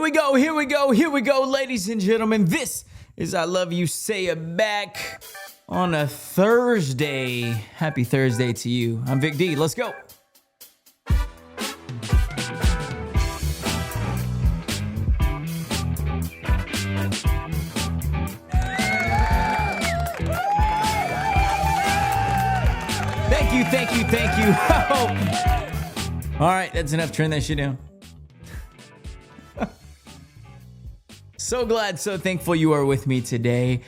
Here we go, ladies and gentlemen. This is I Love You Say It Back on a Thursday. Happy Thursday to you. I'm Vic D. Let's go. Thank you. All right, that's enough. Turn that shit down. So glad, so thankful you are with me today.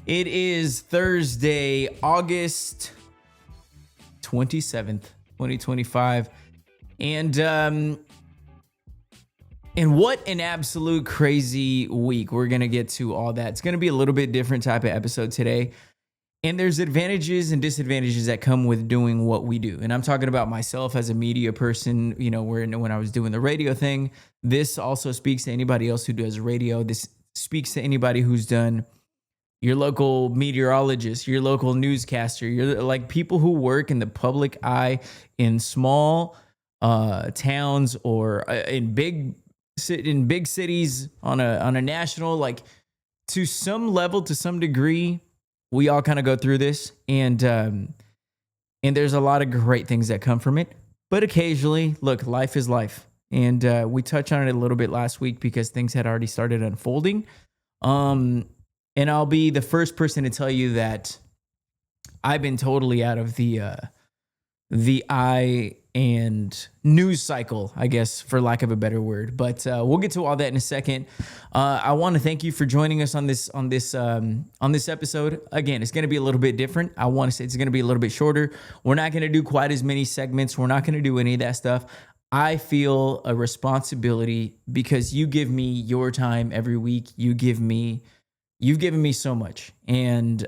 It is Thursday, August 27th, 2025. And what an absolute crazy week. We're going to get to all that. It's going to be a little bit different type of episode today. And there's advantages and disadvantages that come with doing what we do. And I'm talking about myself as a media person, when I was doing the radio thing. This also speaks to anybody else who does radio. This speaks to anybody who's done your local meteorologist, your local newscaster, your like people who work in the public eye in small towns or in big cities on a national, like to some level, to some degree. We all kind of go through this, and there's a lot of great things that come from it. But occasionally, look, life is life. And we touched on it a little bit last week because things had already started unfolding. And I'll be the first person to tell you that I've been totally out of the eye and news cycle, I guess, for lack of a better word. But we'll get to all that in a second. I want to thank you for joining us on this episode. Again, it's going to be a little bit different. I want to say it's going to be a little bit shorter. We're not going to do quite as many segments. We're not going to do any of that stuff. I feel a responsibility because you give me your time every week. You've given me so much. And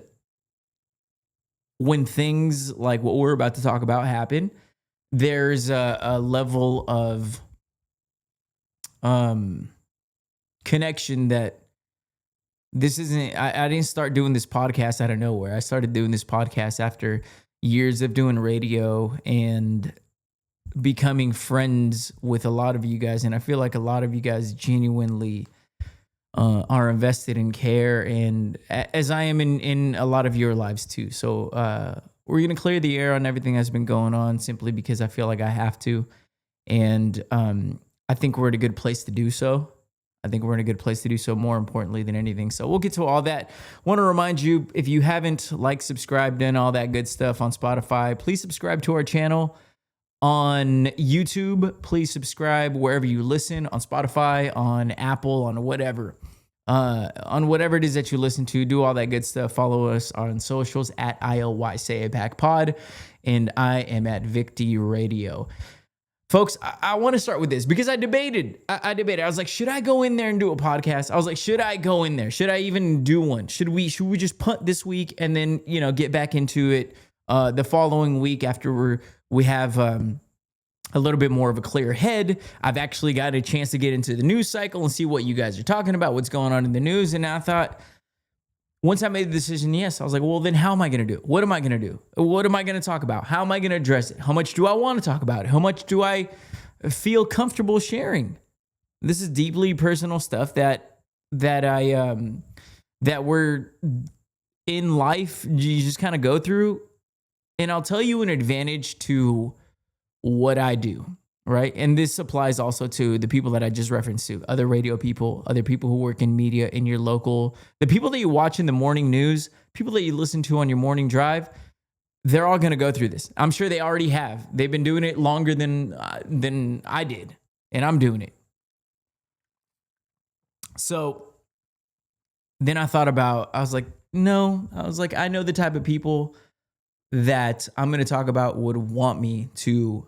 when things like what we're about to talk about happen, there's a level of connection that this isn't. I didn't start doing this podcast out of nowhere. I started doing this podcast after years of doing radio and becoming friends with a lot of you guys. And I feel like a lot of you guys genuinely are invested in care, and as I am in a lot of your lives too. So we're going to clear the air on everything that's been going on simply because I feel like I have to. And I think we're at a good place to do so. More importantly than anything. So we'll get to all that. Want to remind you, if you haven't subscribed, and all that good stuff on Spotify, please subscribe to our channel. On YouTube, please subscribe wherever you listen, on Spotify, on Apple, on whatever it is that you listen to. Do all that good stuff. Follow us on socials at ILY Say It Back Pod, and I am at Vic D Radio. Folks, I want to start with this because I debated. I was like, should I go in there and do a podcast? I was like, should I go in there? Should I even do one? Should we just punt this week and then get back into it the following week after we have a little bit more of a clear head. I've actually got a chance to get into the news cycle and see what you guys are talking about, what's going on in the news. And I thought, once I made the decision, yes, I was like, well, then how am I going to do it? What am I going to do? What am I going to talk about? How am I going to address it? How much do I want to talk about it? How much do I feel comfortable sharing? This is deeply personal stuff that we're in life, you just kind of go through. And I'll tell you an advantage to what I do, right? And this applies also to the people that I just referenced to, other radio people, other people who work in media in your local, the people that you watch in the morning news, people that you listen to on your morning drive, they're all going to go through this. I'm sure they already have. They've been doing it longer than I did, and I'm doing it. So then I was like, I know the type of people that I'm going to talk about would want me to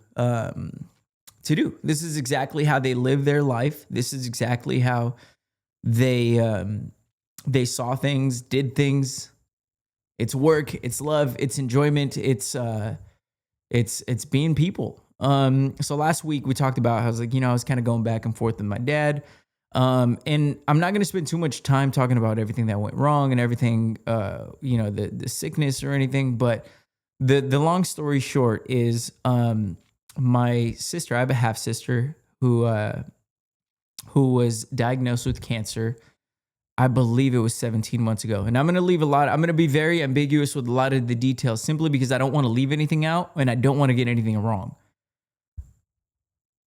do. This is exactly how they live their life. This is exactly how they saw things, did things. It's work, it's love, it's enjoyment, it's being people. So last week we talked about how I was like, I was kind of going back and forth with my dad. And I'm not going to spend too much time talking about everything that went wrong and everything, the sickness or anything, but the long story short is, my sister, I have a half sister who who was diagnosed with cancer. I believe it was 17 months ago. And I'm going to be very ambiguous with a lot of the details simply because I don't want to leave anything out and I don't want to get anything wrong.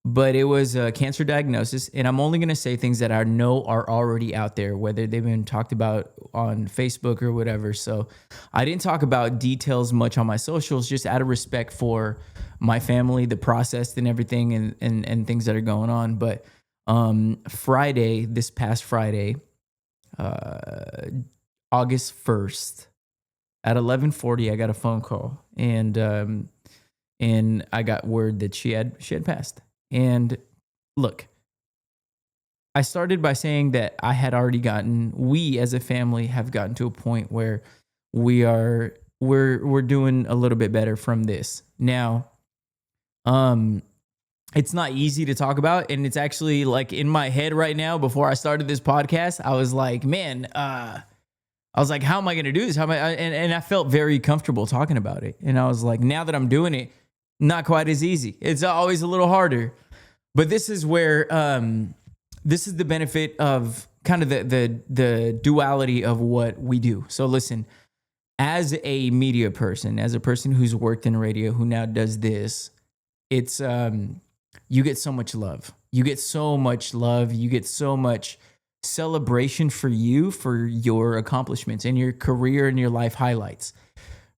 But it was a cancer diagnosis, and I'm only going to say things that I know are already out there, whether they've been talked about on Facebook or whatever. So I didn't talk about details much on my socials, just out of respect for my family, the process and everything, and things that are going on. But this past Friday, August 1st at 11:40, I got a phone call, and I got word that she had passed. And look, I started by saying that we as a family have gotten to a point where we're doing a little bit better from this. Now, it's not easy to talk about, and it's actually like in my head right now. Before I started this podcast, I was like, man, how am I going to do this? And I felt very comfortable talking about it. And I was like, now that I'm doing it, not quite as easy. It's always a little harder. But this is where this is the benefit of kind of the duality of what we do. So listen, as a media person, as a person who's worked in radio, who now does this, it's you get so much love. You get so much love. You get so much celebration for your accomplishments and your career and your life highlights.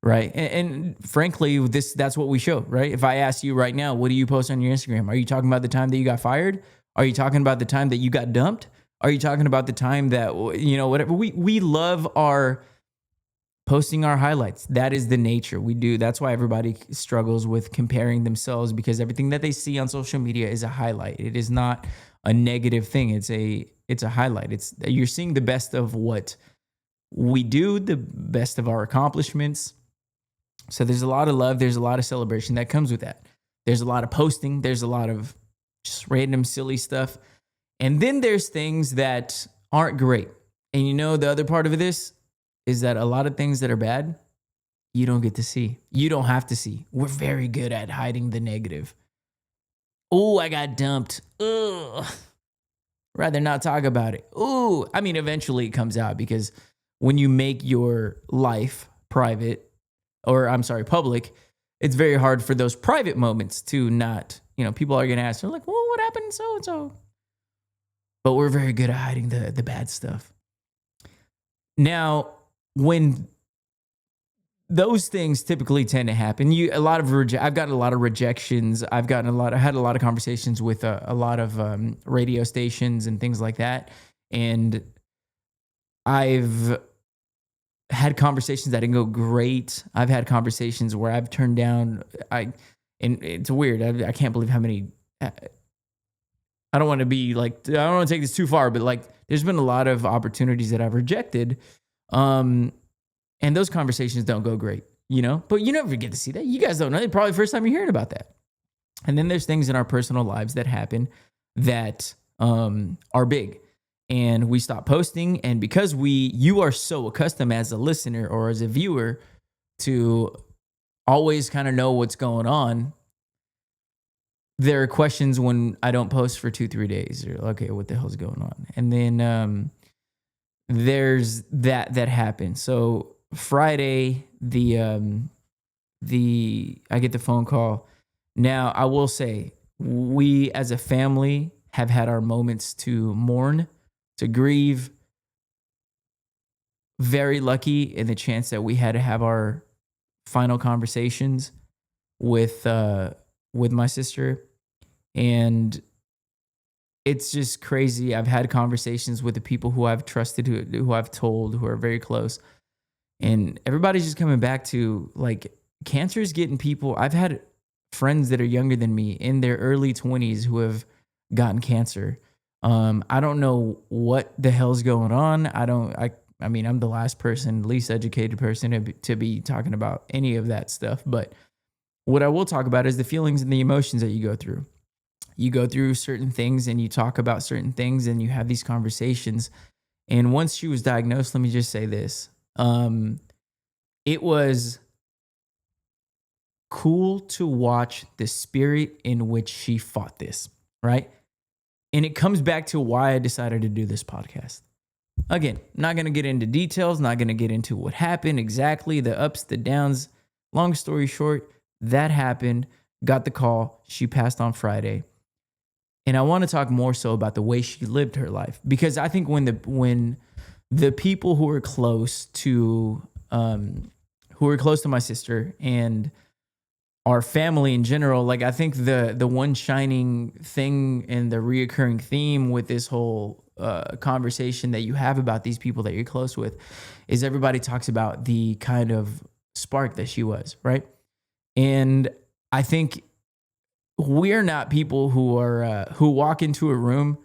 Right. And frankly, that's what we show, right? If I ask you right now, what do you post on your Instagram? Are you talking about the time that you got fired? Are you talking about the time that you got dumped? Are you talking about the time that, whatever? We love posting our highlights. That is the nature we do. That's why everybody struggles with comparing themselves, because everything that they see on social media is a highlight. It is not a negative thing. It's a highlight. You're seeing the best of what we do, the best of our accomplishments. So there's a lot of love. There's a lot of celebration that comes with that. There's a lot of posting. There's a lot of just random silly stuff. And then there's things that aren't great. And the other part of this is that a lot of things that are bad, you don't get to see. You don't have to see. We're very good at hiding the negative. Oh, I got dumped. Ugh. Rather not talk about it. Ooh, eventually it comes out, because when you make your life public, it's very hard for those private moments to not, people are going to ask, they're like, well, what happened so-and-so? But we're very good at hiding the bad stuff. Now, when those things typically tend to happen, I've gotten a lot of rejections. I had a lot of conversations with a lot of radio stations and things like that. And I've had conversations that didn't go great. I've had conversations where I've turned down. And it's weird. I can't believe how many. I don't want to take this too far, but like, there's been a lot of opportunities that I've rejected, and those conversations don't go great. But you never get to see that. You guys don't know. It's probably the first time you're hearing about that. And then there's things in our personal lives that happen that are big. And we stop posting. And because you are so accustomed as a listener or as a viewer to always kind of know what's going on, there are questions when I don't post for 2-3 days. You're like, okay, what the hell's going on? And then there's that happens. So Friday, I get the phone call. Now, I will say, we as a family have had our moments to mourn, to grieve. Very lucky in the chance that we had to have our final conversations with my sister. And it's just crazy. I've had conversations with the people who I've trusted, who I've told, who are very close. And everybody's just coming back to, like, cancer is getting people. I've had friends that are younger than me in their early 20s who have gotten cancer. I don't know what the hell's going on. I'm the last person, least educated person to be talking about any of that stuff. But what I will talk about is the feelings and the emotions that you go through. You go through certain things and you talk about certain things and you have these conversations. And once she was diagnosed, let me just say this. It was cool to watch the spirit in which she fought this, right? And it comes back to why I decided to do this podcast. Again, not going to get into details, not going to get into what happened exactly, the ups, the downs. Long story short, that happened, got the call. She passed on Friday. And I want to talk more so about the way she lived her life, because I think when the people who are close to my sister and our family in general, like I think the one shining thing and the reoccurring theme with this whole conversation that you have about these people that you're close with is everybody talks about the kind of spark that she was, right? And I think we're not people who walk into a room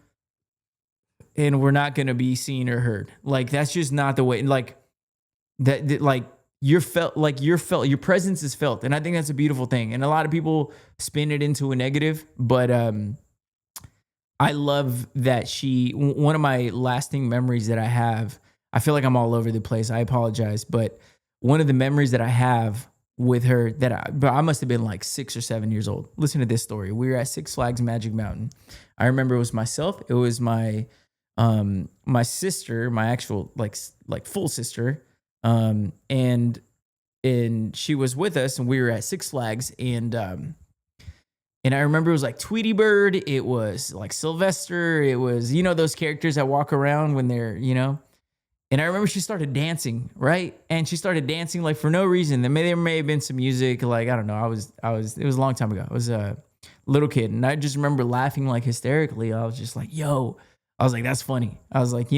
and we're not going to be seen or heard. Like that's just not the way. Like that like your presence is felt, and I think that's a beautiful thing. And a lot of people spin it into a negative, but I love that one of my lasting memories that I have, I feel like I'm all over the place, I apologize, but one of the memories that I have with her but I must have been like 6 or 7 years old. Listen to this story. We were at Six Flags Magic Mountain. I remember it was myself, it was my sister, my actual like full sister, and she was with us, and we were at Six Flags, and I remember it was like Tweety Bird, it was like Sylvester, it was, those characters that walk around when they're, and I remember she started dancing, right? And she started dancing like for no reason. There may have been some music, like, I don't know. It was a long time ago. I was a little kid, and I just remember laughing like hysterically. I was just like, yo, I was like, that's funny. I was like,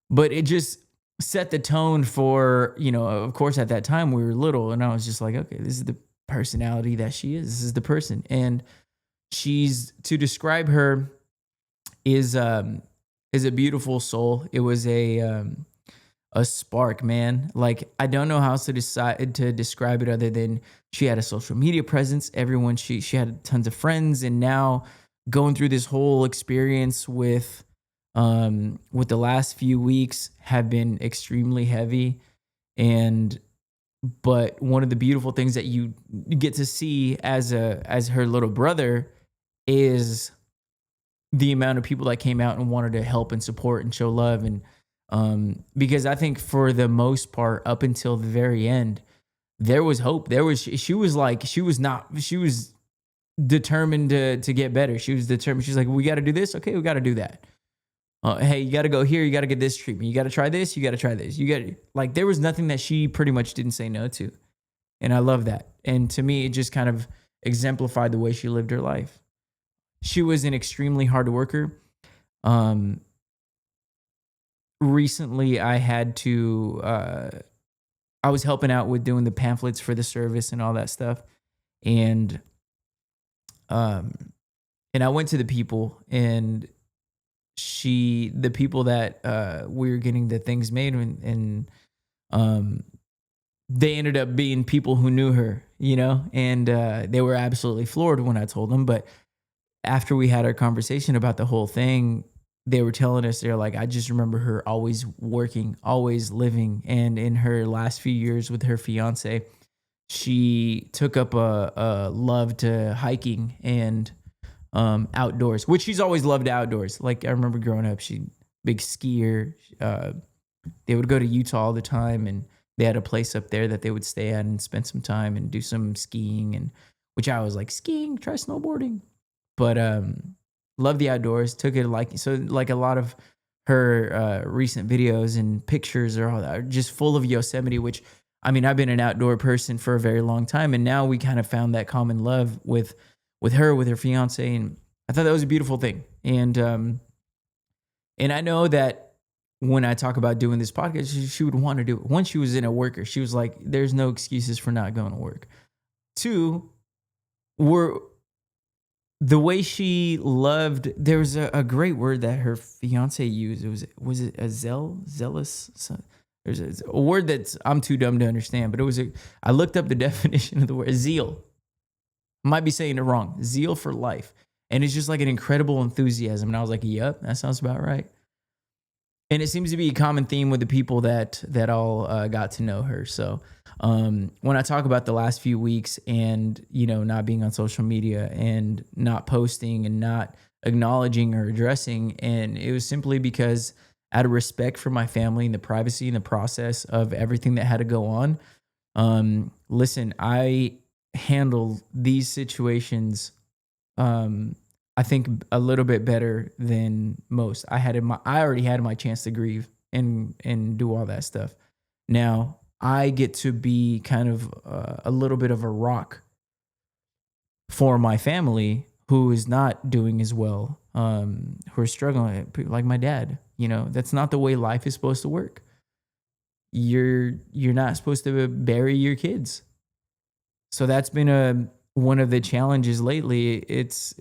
but it just set the tone for, of course, at that time we were little, and I was just like, okay, this is the personality that she is. This is the person. And to describe her is a beautiful soul. It was a spark, man. Like, I don't know how else to describe it other than she had a social media presence. She had tons of friends, and now going through this whole experience with the last few weeks have been extremely heavy. But one of the beautiful things that you get to see as her little brother is the amount of people that came out and wanted to help and support and show love. And because I think for the most part, up until the very end, there was hope. She was determined to get better. She was determined. She's like, we got to do this. Okay, we got to do that. Hey, you got to go here. You got to get this treatment. You got to try this. You got to try this. There was nothing that she pretty much didn't say no to. And I love that. And to me, it just kind of exemplified the way she lived her life. She was an extremely hard worker. Recently, I was helping out with doing the pamphlets for the service and all that stuff. And I went to the people, and the people that we were getting the things made, and they ended up being people who knew her, and they were absolutely floored when I told them. But after we had our conversation about the whole thing, they were telling us, they're like, I just remember her always working, always living. And in her last few years with her fiance, she took up a love to hiking and outdoors, which she's always loved outdoors. Like, I remember growing up, she big skier. They would go to Utah all the time, and they had a place up there that they would stay at and spend some time and do some skiing, and which I was like, skiing, try snowboarding. But love the outdoors, took it like a lot of her recent videos and pictures are just full of Yosemite, which, I mean, I've been an outdoor person for a very long time, and now we kind of found that common love with her fiance, and I thought that was a beautiful thing. And I know that when I talk about doing this podcast, she would want to do it. Once she was in a worker, she was like, there's no excuses for not going to work. Two, the way she loved, there was a great word that her fiance used. Was it a zealous? There's a word that I'm too dumb to understand, but I looked up the definition of the word, zeal. I might be saying it wrong. Zeal for life. And it's just like an incredible enthusiasm. And I was like, yep, that sounds about right. And it seems to be a common theme with the people that all got to know her. So when I talk about the last few weeks and, not being on social media and not posting and not acknowledging or addressing. And it was simply because out of respect for my family and the privacy and the process of everything that had to go on. Listen, I handled these situations, I think a little bit better than most. I already had my chance to grieve and do all that stuff. Now I get to be kind of a little bit of a rock for my family who is not doing as well, who are struggling, like my dad. That's not the way life is supposed to work. You're not supposed to bury your kids. So that's been one of the challenges lately. It's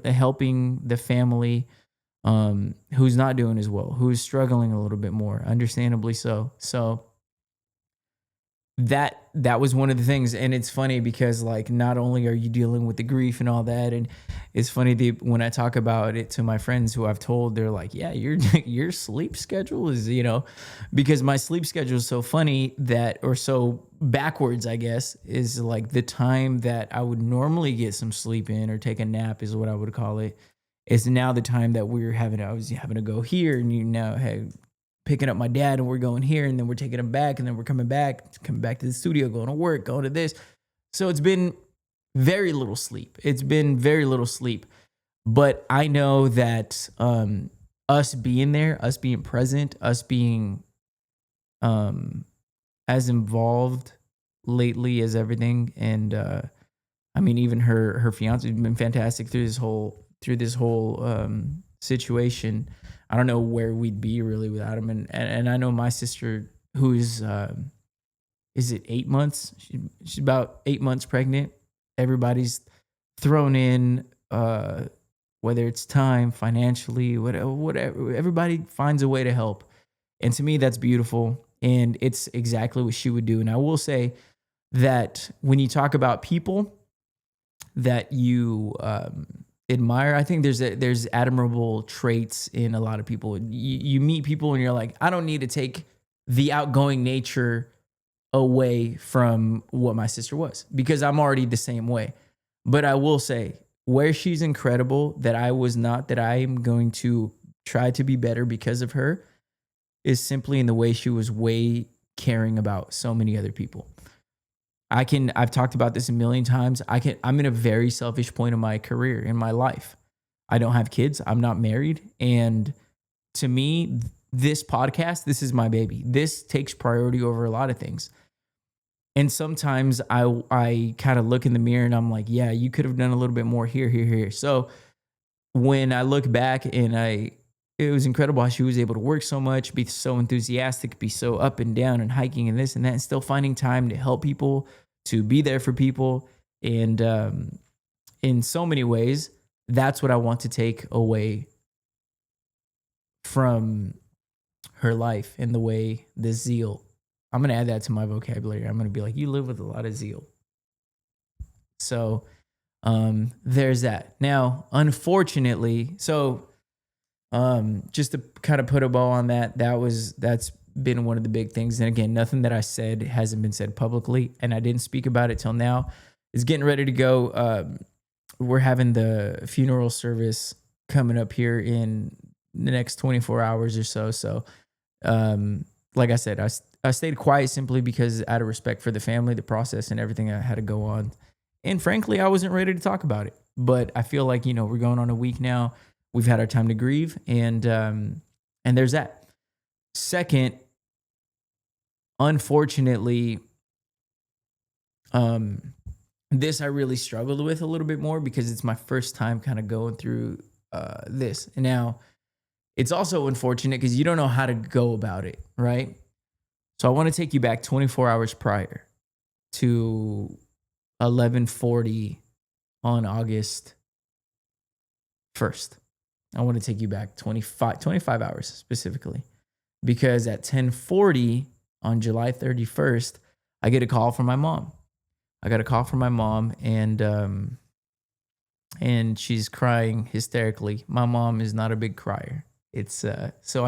helping the family who's not doing as well, who's struggling a little bit more, understandably so. So that was one of the things. And it's funny because, like, not only are you dealing with the grief and all that, and it's funny when I talk about it to my friends who I've told, they're like, yeah, your sleep schedule is, because my sleep schedule is so funny or so backwards, I guess, is like the time that I would normally get some sleep in or take a nap is what I would call it. Is now the time that I was having to go here, and picking up my dad, and we're going here, and then we're taking him back, and then we're coming back to the studio, going to work, going to this. So it's been very little sleep. But I know that us being there, us being present, us being as involved lately as everything, and I mean, even her fiance has been fantastic through this whole situation. I don't know where we'd be really without him. And I know my sister, who's, is it 8 months? She's about 8 months pregnant. Everybody's thrown in, whether it's time, financially, whatever. Everybody finds a way to help. And to me, that's beautiful. And it's exactly what she would do. And I will say that when you talk about people that you, admire, I think there's admirable traits in a lot of people. You meet people and you're like, I don't need to take the outgoing nature away from what my sister was, because I'm already the same way. But I will say, where she's incredible, that I was not, that I am going to try to be better because of her, is simply in the way she was way caring about so many other people. I've talked about this a million times. I'm in a very selfish point in my career, in my life. I don't have kids. I'm not married. And to me, this podcast, this is my baby. This takes priority over a lot of things. And sometimes I kind of look in the mirror and I'm like, yeah, you could have done a little bit more here. So when I look back, and it was incredible how she was able to work so much, be so enthusiastic, be so up and down and hiking and this and that, and still finding time to help people, to be there for people. And in so many ways, that's what I want to take away from her life, and the zeal. I'm going to add that to my vocabulary. I'm going to be like, you live with a lot of zeal. So there's that. Now, unfortunately, just to kind of put a bow on that's been one of the big things. And again, nothing that I said hasn't been said publicly, and I didn't speak about it till now. It's getting ready to go. We're having the funeral service coming up here in the next 24 hours or so. So, like I said, I stayed quiet simply because, out of respect for the family, the process, and everything that had to go on. And frankly, I wasn't ready to talk about it. But I feel like, we're going on a week now. We've had our time to grieve, and there's that. Second, unfortunately, this I really struggled with a little bit more, because it's my first time kind of going through this. And now, it's also unfortunate because you don't know how to go about it, right? So I want to take you back 24 hours prior to 11:40 on August 1st. I want to take you back 25 hours specifically, because at 10:40 on July 31st, I get a call from my mom. And she's crying hysterically. My mom is not a big crier. So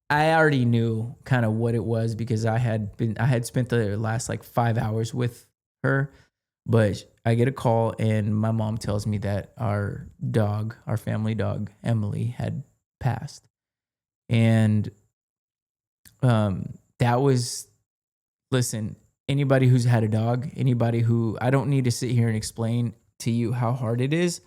I already knew kind of what it was, because I had spent the last like 5 hours with her, but I get a call and my mom tells me that our dog, our family dog, Emily, had passed. And that was, listen, anybody who's had a dog, anybody who, I don't need to sit here and explain to you how hard it is.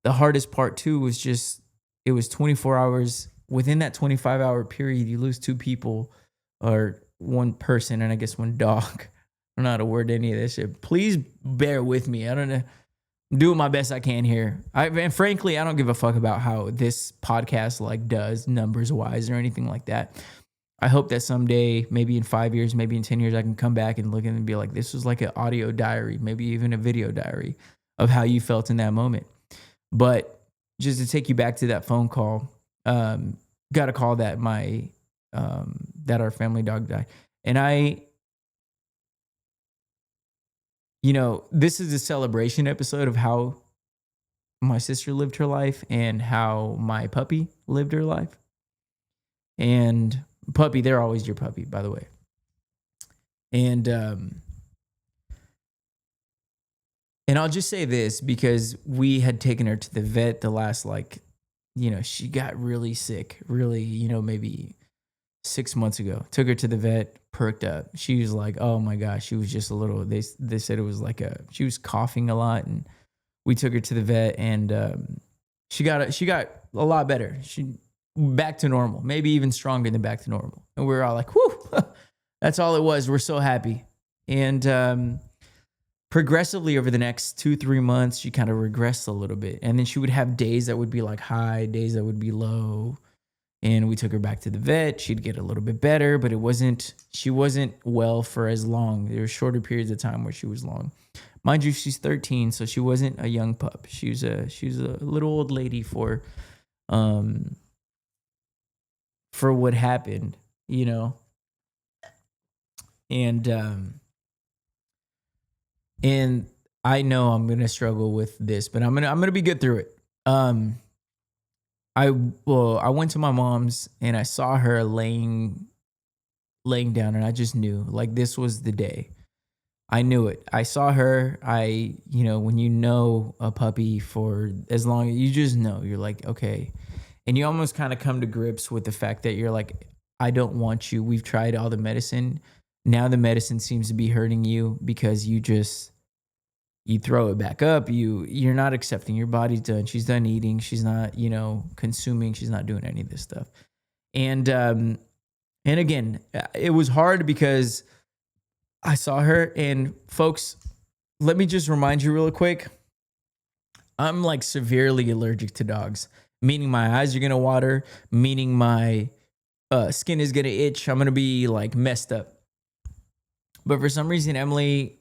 The hardest part too was just, it was 24 hours. Within that 25-hour period, you lose two people or one person and I guess one dog. I don't know how to word any of this shit. Please bear with me. I don't know. I'm doing my best I can here. And frankly, I don't give a fuck about how this podcast like does numbers wise or anything like that. I hope that someday, maybe in 5 years, maybe in 10 years, I can come back and look at it and be like, this was like an audio diary, maybe even a video diary of how you felt in that moment. But just to take you back to that phone call, got a call that that our family dog died. And this is a celebration episode of how my sister lived her life and how my puppy lived her life. And puppy, they're always your puppy, by the way. And I'll just say this because we had taken her to the vet the last, she got really sick, really, maybe 6 months ago. Took her to the vet, perked up. She was like, oh my gosh, she was just a little, they said it was she was coughing a lot. And we took her to the vet and she got a lot better. She back to normal, maybe even stronger than back to normal. And we were all like, whew, that's all it was. We're so happy. And progressively over the next 2-3 months, she kind of regressed a little bit. And then she would have days that would be like high, days that would be low. And we took her back to the vet. She'd get a little bit better, but she wasn't well for as long. There were shorter periods of time where she was long. Mind you, she's 13, so she wasn't a young pup. She was a little old lady for what happened, And I know I'm gonna struggle with this, but I'm gonna be good through it. I went to my mom's and I saw her laying down, and I just knew like this was the day. I knew it. I saw her. When you know a puppy for as long as you just know, you're like, okay. And you almost kind of come to grips with the fact that you're like, I don't want you. We've tried all the medicine. Now the medicine seems to be hurting you because you throw it back up. You're not accepting. Your body's done. She's done eating. She's not, consuming. She's not doing any of this stuff. And again, it was hard because I saw her. And folks, let me just remind you real quick. I'm like severely allergic to dogs, meaning my eyes are going to water, meaning my skin is going to itch. I'm going to be like messed up. But for some reason, Emily,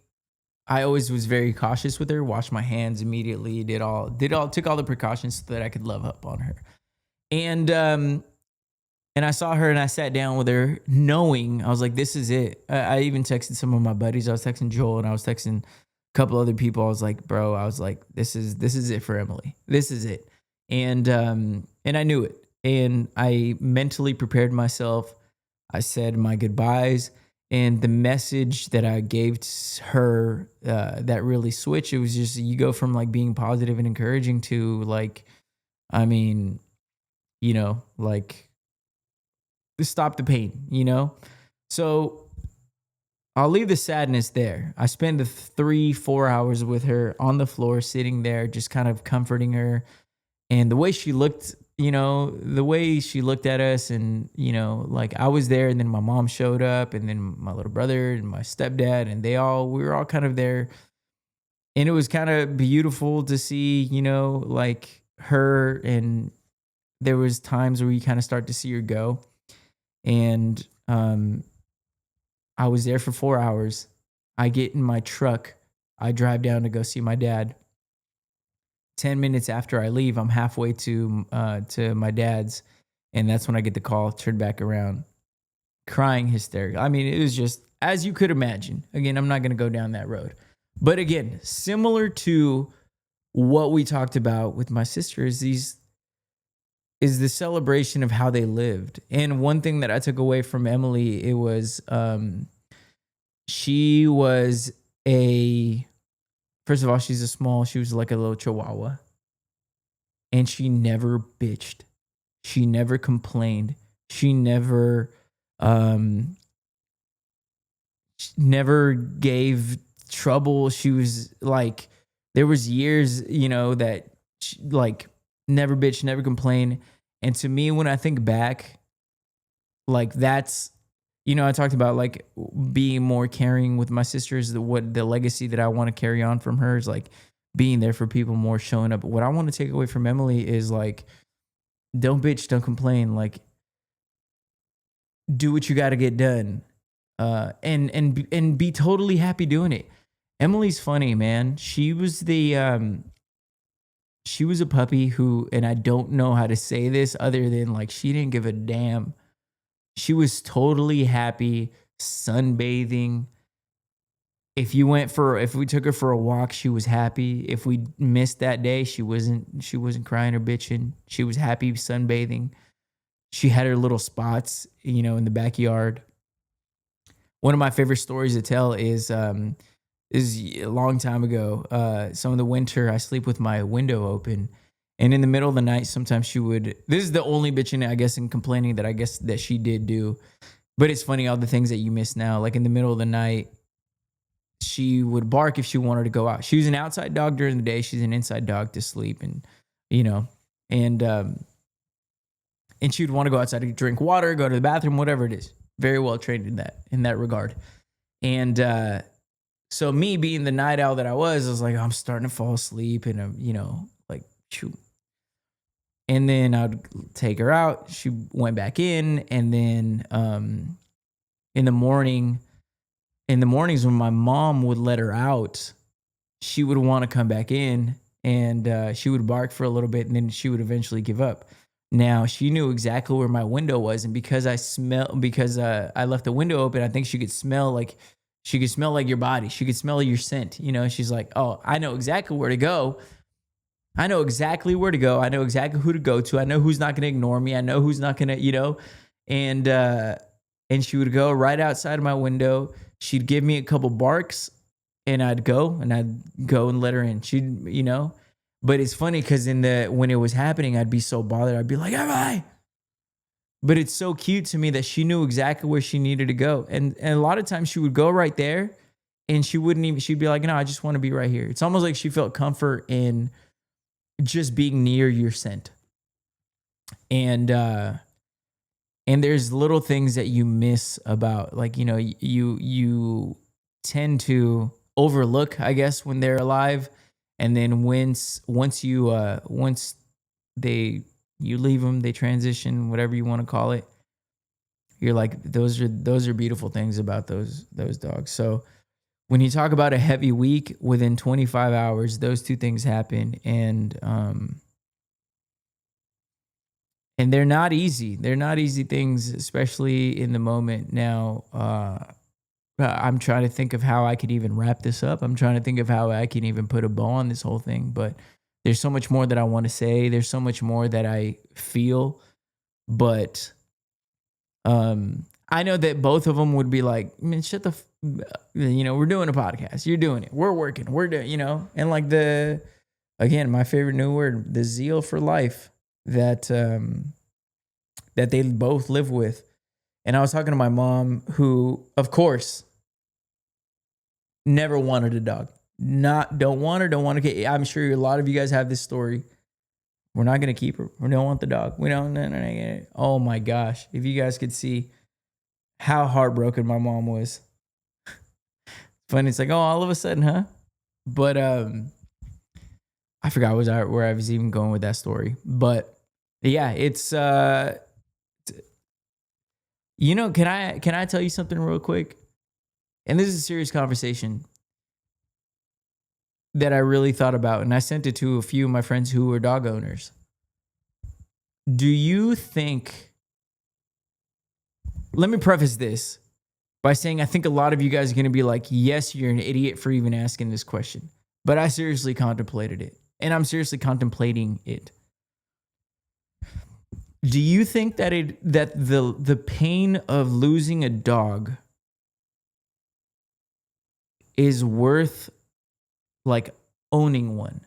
I always was very cautious with her, washed my hands immediately, took all the precautions so that I could love up on her. And I saw her and I sat down with her knowing, I was like, this is it. I even texted some of my buddies. I was texting Joel and I was texting a couple other people. I was like, bro, this is it for Emily. This is it. And I knew it. And I mentally prepared myself. I said my goodbyes. And the message that I gave her that really switched, it was just, you go from like being positive and encouraging to like, stop the pain, So I'll leave the sadness there. I spent the 3-4 hours with her on the floor, sitting there, just kind of comforting her. And the way she looked, at us and, like I was there and then my mom showed up and then my little brother and my stepdad and we were all kind of there. And it was kind of beautiful to see, like her, and there was times where you kind of start to see her go. And I was there for 4 hours. I get in my truck. I drive down to go see my dad. 10 minutes after I leave, I'm halfway to my dad's, and that's when I get the call, turn back around, crying hysterically. It was just, as you could imagine. Again, I'm not going to go down that road. But again, similar to what we talked about with my sister is the celebration of how they lived. And one thing that I took away from Emily, it was she was a First of all, she was like a little chihuahua. And she never bitched. She never complained. She um never gave trouble. She was like, there was years, that she, like, never bitch, never complain. And to me, when I think back, like that's, I talked about like being more caring with my sisters. What the legacy that I want to carry on from her is like being there for people more, showing up. What I want to take away from Emily is like, don't bitch, don't complain. Like, do what you got to get done, and be totally happy doing it. Emily's funny, man. She was a puppy who, and I don't know how to say this other than like she didn't give a damn. She was totally happy sunbathing. If we took her for a walk, she was happy. If we missed that day, she wasn't crying or bitching. She was happy sunbathing. She had her little spots, in the backyard. One of my favorite stories to tell is a long time ago. Some of the winter, I sleep with my window open, and in the middle of the night, sometimes she would. This is the only bitching, I guess, and complaining that I guess that she did do. But it's funny all the things that you miss now. Like in the middle of the night, she would bark if she wanted to go out. She was an outside dog during the day. She's an inside dog to sleep, and and and she would want to go outside to drink water, go to the bathroom, whatever it is. Very well trained in that regard. And so me being the night owl that I was like, I'm starting to fall asleep, and I'm, like, shoot. And then I'd take her out. She went back in, and then in the mornings when my mom would let her out, she would want to come back in, and she would bark for a little bit, and then she would eventually give up. Now she knew exactly where my window was, and because I left the window open, I think she could smell like your body. She could smell your scent. She's like, oh, I know exactly where to go. I know exactly where to go. I know exactly who to go to. I know who's not going to ignore me. I know who's not going to, and she would go right outside of my window. She'd give me a couple barks, and I'd go and let her in. She'd, but it's funny because when it was happening, I'd be so bothered. I'd be like, am I? But it's so cute to me that she knew exactly where she needed to go. And a lot of times she would go right there, and she'd be like, no, I just want to be right here. It's almost like she felt comfort in just being near your scent. And there's little things that you miss about, like, you tend to overlook, I guess, when they're alive. And then once you leave them, they transition, whatever you want to call it. You're like, those are beautiful things about those dogs. So when you talk about a heavy week, within 25 hours, those two things happen, and they're not easy. They're not easy things, especially in the moment. Now, I'm trying to think of how I could even wrap this up. I'm trying to think of how I can even put a bow on this whole thing, but there's so much more that I want to say. There's so much more that I feel, but I know that both of them would be like, man, shut the, we're doing a podcast. You're doing it. We're working. We're doing, and like again, my favorite new word, the zeal for life that they both live with. And I was talking to my mom, who, of course, never wanted a dog. Don't want to get. I'm sure a lot of you guys have this story. We're not going to keep her. We don't want the dog. We don't. No. Oh my gosh. If you guys could see how heartbroken my mom was. Funny. It's like, oh, all of a sudden, huh? But I forgot where I was even going with that story. But yeah, it's can I tell you something real quick? And this is a serious conversation that I really thought about, and I sent it to a few of my friends who are dog owners. Do you think, let me preface this by saying I think a lot of you guys are going to be like, yes, you're an idiot for even asking this question. But I seriously contemplated it, and I'm seriously contemplating it. Do you think that the pain of losing a dog is worth like owning one.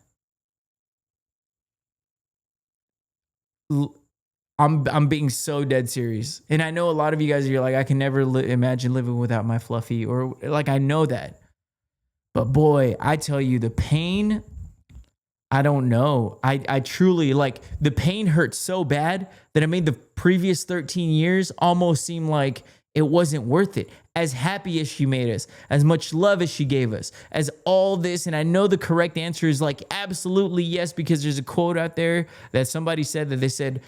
I'm being so dead serious. And I know a lot of you guys are like, I can never imagine living without my Fluffy, or like, I know that. But boy, I tell you, the pain, I don't know. I truly, like, the pain hurt so bad that it made the previous 13 years almost seem like it wasn't worth it. As happy as she made us, as much love as she gave us, as all this. And I know the correct answer is like absolutely yes, because there's a quote out there that somebody said, that they said,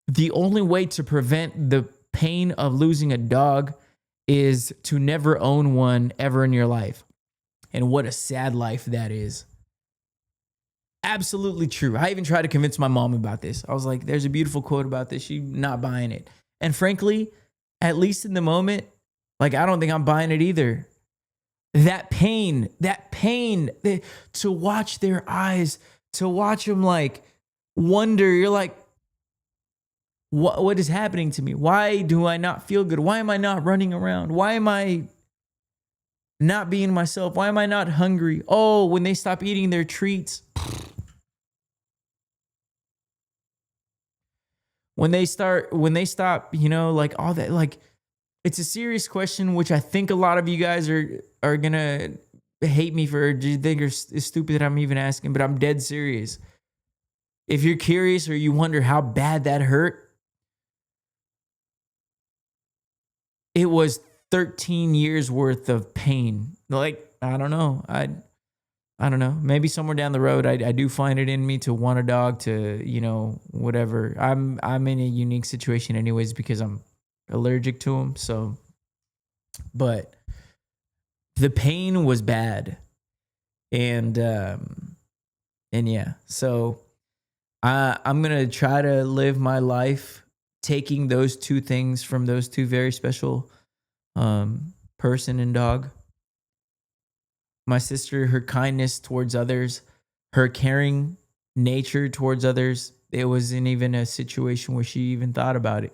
the only way to prevent the pain of losing a dog is to never own one ever in your life. And what a sad life that is. Absolutely true. I even tried to convince my mom about this. I was like, there's a beautiful quote about this. She's not buying it. And frankly, at least in the moment, like, I don't think I'm buying it either. That pain, to watch their eyes, to watch them like wonder, you're like, what is happening to me? Why do I not feel good? Why am I not running around? Why am I not being myself? Why am I not hungry? Oh, when they stop eating their treats. When they stop, like all that, like, it's a serious question, which I think a lot of you guys are gonna hate me for. Do you think it's stupid that I'm even asking? But I'm dead serious. If you're curious or you wonder how bad that hurt, it was 13 years worth of pain. Like, I don't know. I don't know. Maybe somewhere down the road, I do find it in me to want a dog, to, whatever. I'm in a unique situation anyways, because I'm allergic to them. So, but the pain was bad. And yeah, so I'm going to try to live my life taking those two things from those two very special person and dog. My sister, her kindness towards others, her caring nature towards others. It wasn't even a situation where she even thought about it.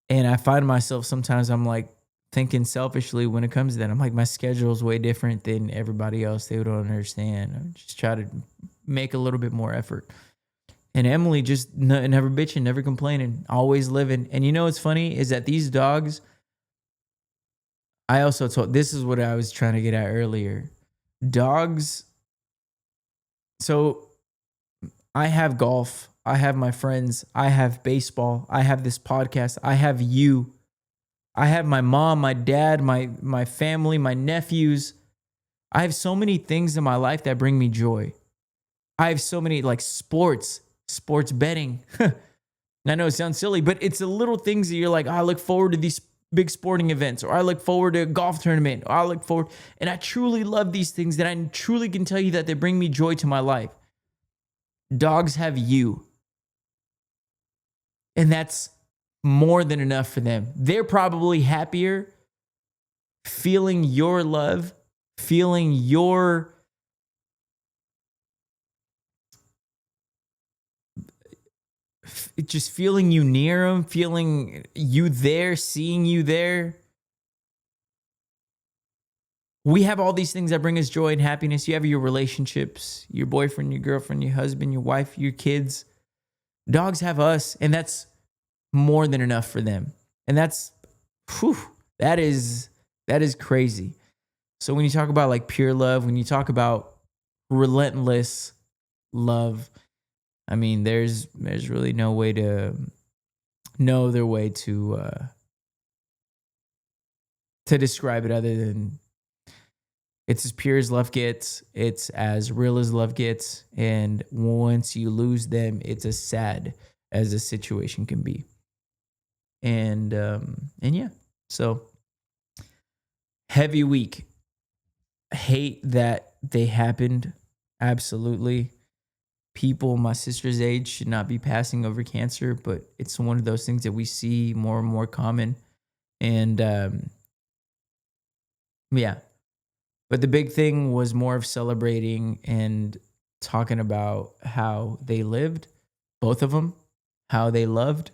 And I find myself sometimes, I'm like thinking selfishly when it comes to that. I'm like, my schedule is way different than everybody else. They don't understand. I just try to make a little bit more effort. And Emily just never bitching, never complaining, always living. And you know what's funny is that these dogs, I also told, this is what I was trying to get at earlier. Dogs, so I have golf, I have my friends, I have baseball, I have this podcast, I have you, I have my mom, my dad, my family, my nephews. I have so many things in my life that bring me joy. I have so many, like, sports betting. I know it sounds silly, but it's the little things that you're like, oh, I look forward to these big sporting events, or I look forward to a golf tournament, or I look forward. And I truly love these things that I truly can tell you that they bring me joy to my life. Dogs have you. And that's more than enough for them. They're probably happier feeling your love, feeling your just feeling you near them, feeling you there, seeing you there. We have all these things that bring us joy and happiness. You have your relationships, your boyfriend, your girlfriend, your husband, your wife, your kids. Dogs have us, and that's more than enough for them. And that's, that is crazy. So when you talk about like pure love, when you talk about relentless love, I mean, there's really no other way to describe it other than it's as pure as love gets. It's as real as love gets. And once you lose them, it's as sad as a situation can be. And yeah, so heavy week. Hate that they happened. Absolutely. People my sister's age should not be passing over cancer, but it's one of those things that we see more and more common. And yeah. But the big thing was more of celebrating and talking about how they lived, both of them, how they loved,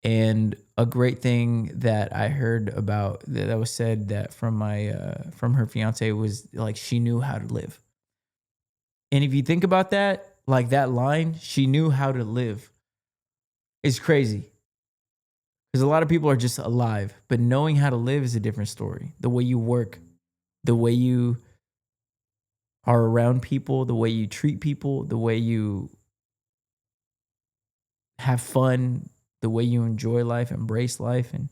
And a great thing that I heard about that was said that from her fiance was like she knew how to live. And if you think about that, like that line, she knew how to live, is crazy. Because a lot of people are just alive, but knowing how to live is a different story. The way you work, the way you are around people, the way you treat people, the way you have fun, the way you enjoy life, embrace life. And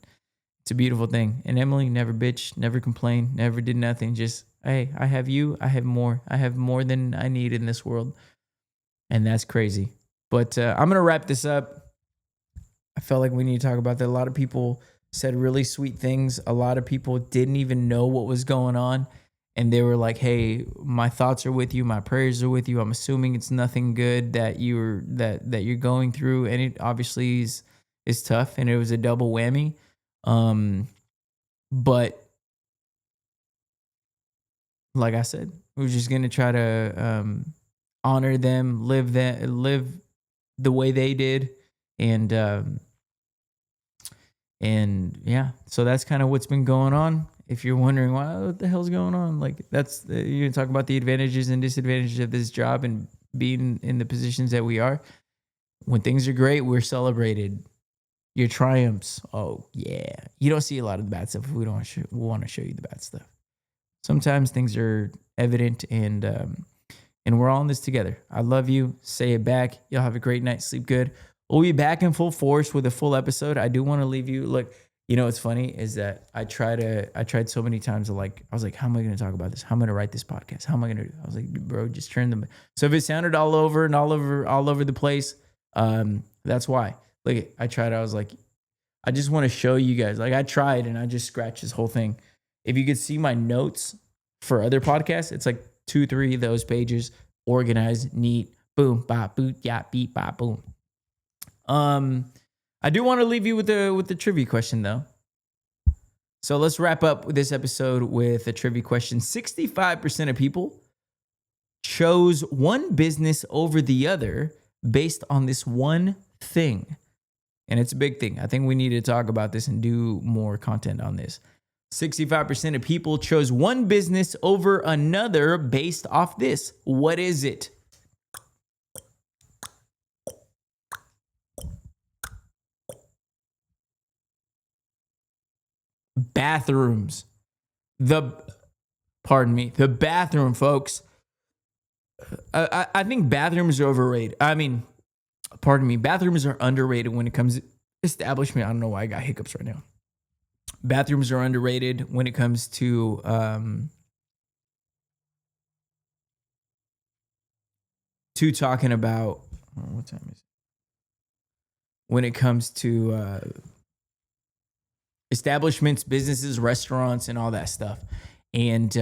it's a beautiful thing. And Emily never bitched, never complained, never did nothing. Just, hey, I have you. I have more. I have more than I need in this world. And that's crazy. But I'm going to wrap this up. I felt like we need to talk about that. A lot of people said really sweet things. A lot of people didn't even know what was going on. And they were like, hey, my thoughts are with you. My prayers are with you. I'm assuming it's nothing good that you're going through. And it obviously is tough. And it was a double whammy. But like I said, we're just going to try to honor them, live the way they did. And yeah, so that's kind of what's been going on. If you're wondering what the hell's going on, like that's you talk about the advantages and disadvantages of this job and being in the positions that we are. When things are great, we're celebrated. Your triumphs, oh yeah. You don't see a lot of the bad stuff. We don't want to show you the bad stuff. Sometimes things are evident, and we're all in this together. I love you. Say it back. Y'all have a great night. Sleep good. We'll be back in full force with a full episode. I do want to leave you. Look, you know what's funny is that I tried so many times. I was like, how am I going to talk about this? How am I going to write this podcast? How am I going to do? I was like, bro, just turn them. So if it sounded all over the place, that's why. Like I tried. I was like, I just want to show you guys. Like I tried and I just scratched this whole thing. If you could see my notes for other podcasts, it's like 2-3 of those pages, organized, neat, boom, bop, boot, yeah, beep, bop, boom. I do want to leave you with the trivia question though. So let's wrap up this episode with a trivia question. 65% of people chose one business over the other based on this one thing. And it's a big thing. I think we need to talk about this and do more content on this. 65% of people chose one business over another based off this. What is it? Bathrooms. The bathroom, folks. I think bathrooms are overrated. Bathrooms are underrated when it comes to establishment. I don't know why I got hiccups right now. Bathrooms are underrated when it comes to talking about what time is it? When it comes to establishments, businesses, restaurants, and all that stuff. And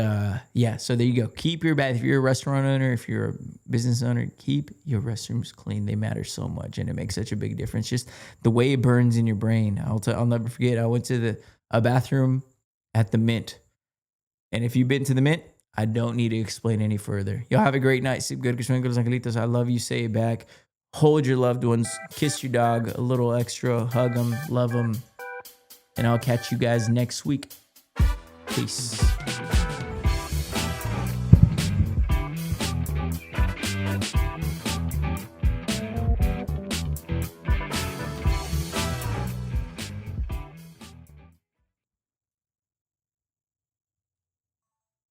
yeah, so there you go. Keep your bath. If you're a restaurant owner, if you're a business owner, keep your restrooms clean. They matter so much, and it makes such a big difference. Just the way it burns in your brain. I'll never forget. I went to a bathroom at the Mint, and if you've been to the Mint, I don't need to explain any further. Y'all have a great night. Sleep good. I love you. Say it back. Hold your loved ones. Kiss your dog a little extra. Hug them. Love them. And I'll catch you guys next week. Peace.